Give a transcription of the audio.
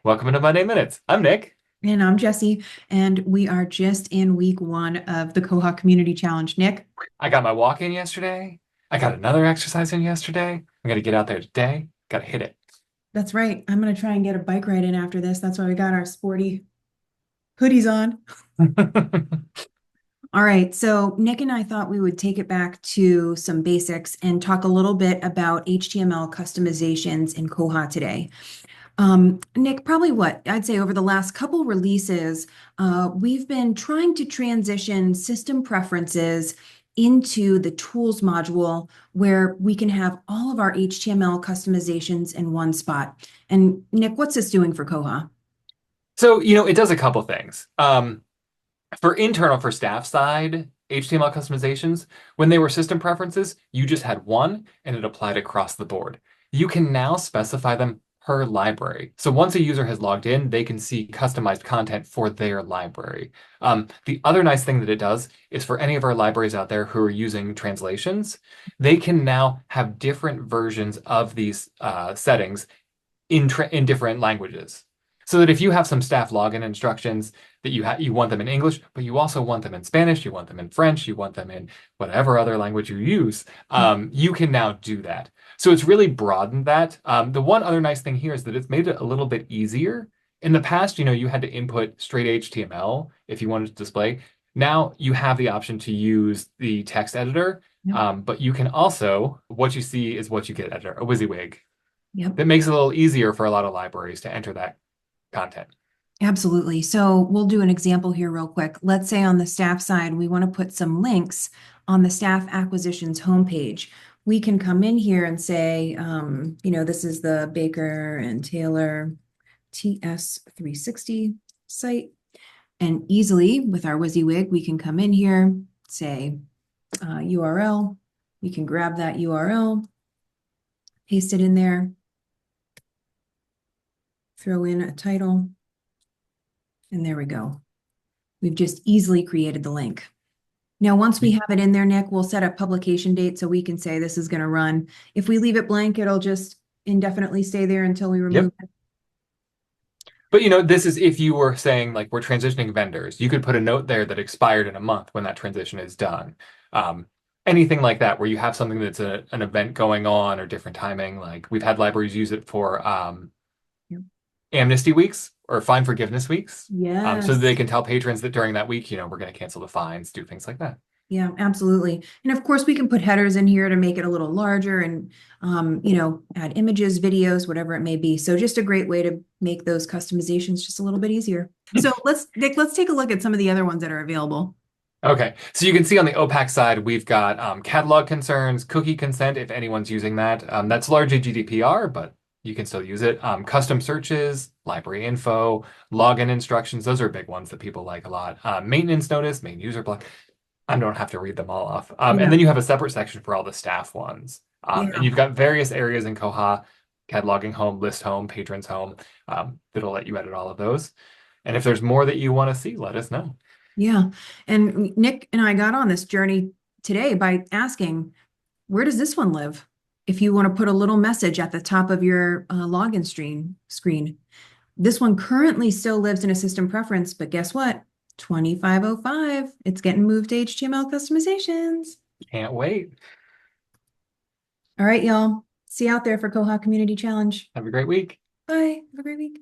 Welcome to Monday Minutes. I'm Nick. And I'm Jessie, and we are just in week 1 of the Koha Community Challenge. Nick, I got my walk in yesterday. I got another exercise in yesterday. I'm gonna get out there today. Gotta hit it. that's right. I'm going to try and get a bike ride in after this. That's why we got our sporty hoodies on. All right, so Nick and I thought we would take it back to some basics and talk a little bit about HTML customizations in Koha today. Nick, probably what I'd say over the last couple releases, we've been trying to transition system preferences into the tools module where we can have all of our HTML customizations in one spot. And Nick, what's this doing for Koha? So, it does a couple things. For staff side, HTML customizations, when they were system preferences, you just had one and it applied across the board. You can now specify them per library. So once a user has logged in, they can see customized content for their library. The other nice thing that it does is for any of our libraries out there who are using translations, they can now have different versions of these settings in different languages. So that if you have some staff login instructions that you want them in English, but you also want them in Spanish, you want them in French, you want them in whatever other language you use, you can now do that. So it's really broadened that. The one other nice thing here is that it's made it a little bit easier. In the past, you had to input straight HTML if you wanted to display. Now you have the option to use the text editor, Yep. but you can also, what you see is what you get editor, a WYSIWYG. Yep. That makes it a little easier for a lot of libraries to enter that content. Absolutely. So we'll do an example here real quick. Let's say on the staff side, we want to put some links on the staff acquisitions homepage. We can come in here and say, this is the Baker and Taylor TS 360 site. And easily with our WYSIWYG, we can come in here, say URL. We can grab that URL, paste it in there, throw in a title. And there we go. We've just easily created the link. Now, once we have it in there, Nick, we'll set a publication date so we can say this is going to run. If we leave it blank, it'll just indefinitely stay there until we remove Yep. it. But this is if you were saying like we're transitioning vendors, you could put a note there that expired in a month when that transition is done. Anything like that, where you have something that's an event going on or different timing. Like we've had libraries use it for Yep. amnesty weeks or fine forgiveness weeks, so that they Yes. can tell patrons that during that week, we're going to cancel the fines, do things like that. Yeah, absolutely. And of course, we can put headers in here to make it a little larger and, add images, videos, whatever it may be. So just a great way to make those customizations just a little bit easier. So Nick, let's take a look at some of the other ones that are available. Okay, so you can see on the OPAC side, we've got catalog concerns, cookie consent, if anyone's using that. That's largely GDPR, but you can still use it. Custom searches, library info, login instructions, those are big ones that people like a lot. Maintenance notice, main user block. I don't have to read them all off. And Yeah. then you have a separate section for all the staff ones. And Yeah. you've got various areas in Koha, cataloging home, list home, patrons home, that'll let you edit all of those. And if there's more that you want to see, let us know. Yeah. And Nick and I got on this journey today by asking, where does this one live? If you want to put a little message at the top of your login screen. This one currently still lives in a system preference, but guess what? 2505, it's getting moved to HTML customizations. Can't wait. All right, y'all. See you out there for Koha Community Challenge. Have a great week. Bye. Have a great week.